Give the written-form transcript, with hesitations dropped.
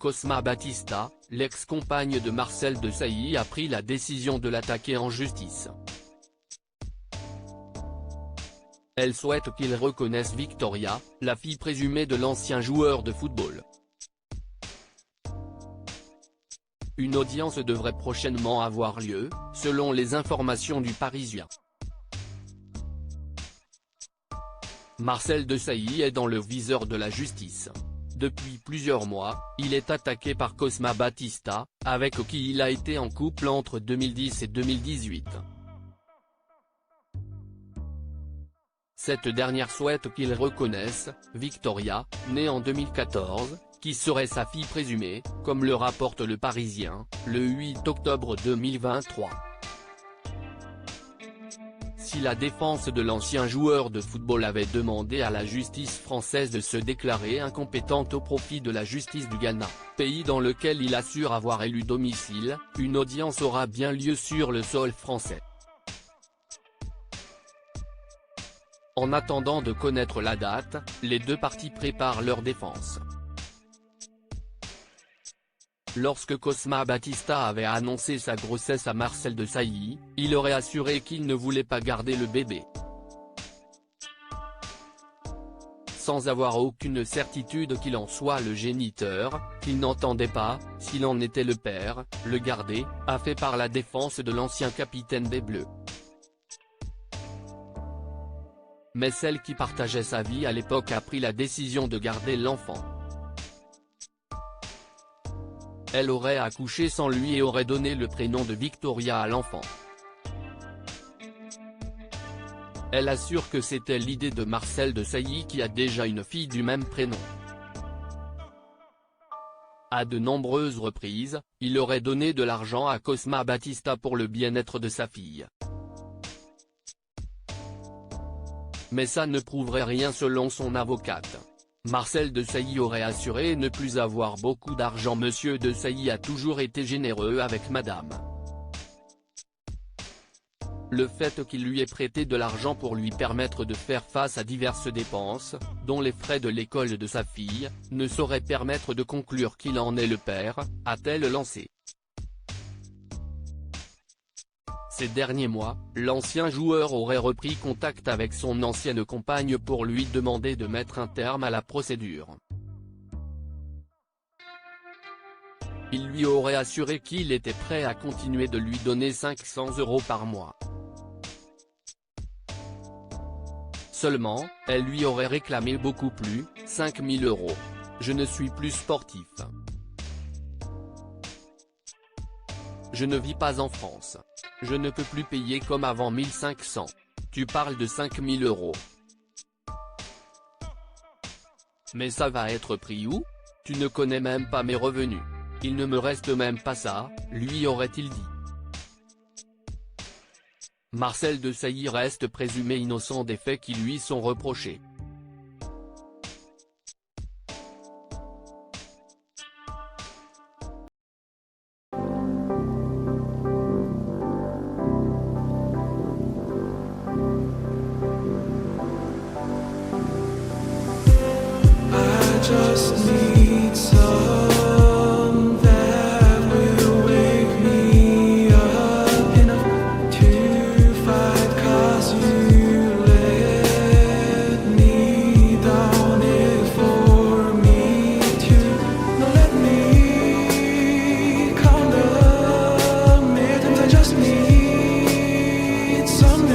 Cosma Batista, l'ex-compagne de Marcel Desailly a pris la décision de l'attaquer en justice. Elle souhaite qu'il reconnaisse Victoria, la fille présumée de l'ancien joueur de football. Une audience devrait prochainement avoir lieu, selon les informations du Parisien. Marcel Desailly est dans le viseur de la justice. Depuis plusieurs mois, il est attaqué par Cosma Batista, avec qui il a été en couple entre 2010 et 2018. Cette dernière souhaite qu'il reconnaisse Victoria, née en 2014, qui serait sa fille présumée, comme le rapporte le Parisien, le 8 octobre 2023. Si la défense de l'ancien joueur de football avait demandé à la justice française de se déclarer incompétente au profit de la justice du Ghana, pays dans lequel il assure avoir élu domicile, une audience aura bien lieu sur le sol français. En attendant de connaître la date, les deux parties préparent leur défense. Lorsque Cosma Batista avait annoncé sa grossesse à Marcel Desailly, il aurait assuré qu'il ne voulait pas garder le bébé. Sans avoir aucune certitude qu'il en soit le géniteur, qu'il n'entendait pas, s'il en était le père, le garder, a fait par la défense de l'ancien capitaine des Bleus. Mais celle qui partageait sa vie à l'époque a pris la décision de garder l'enfant. Elle aurait accouché sans lui et aurait donné le prénom de Victoria à l'enfant. Elle assure que c'était l'idée de Marcel Desailly qui a déjà une fille du même prénom. À de nombreuses reprises, il aurait donné de l'argent à Cosma Batista pour le bien-être de sa fille. Mais ça ne prouverait rien selon son avocate. Marcel Desailly aurait assuré ne plus avoir beaucoup d'argent. Monsieur Desailly a toujours été généreux avec madame. Le fait qu'il lui ait prêté de l'argent pour lui permettre de faire face à diverses dépenses, dont les frais de l'école de sa fille, ne saurait permettre de conclure qu'il en est le père, a-t-elle lancé. Ces derniers mois, l'ancien joueur aurait repris contact avec son ancienne compagne pour lui demander de mettre un terme à la procédure. Il lui aurait assuré qu'il était prêt à continuer de lui donner 500 € par mois. Seulement, elle lui aurait réclamé beaucoup plus, 5 000 €. Je ne suis plus sportif. Je ne vis pas en France. Je ne peux plus payer comme avant 1500. Tu parles de 5 000 €. Mais ça va être pris où? Tu ne connais même pas mes revenus. Il ne me reste même pas ça, lui aurait-il dit. Marcel Desailly reste présumé innocent des faits qui lui sont reprochés. Just need some that will wake me up enough to fight, 'cause you let me down it for me to. Now let me count the mittens. I just need some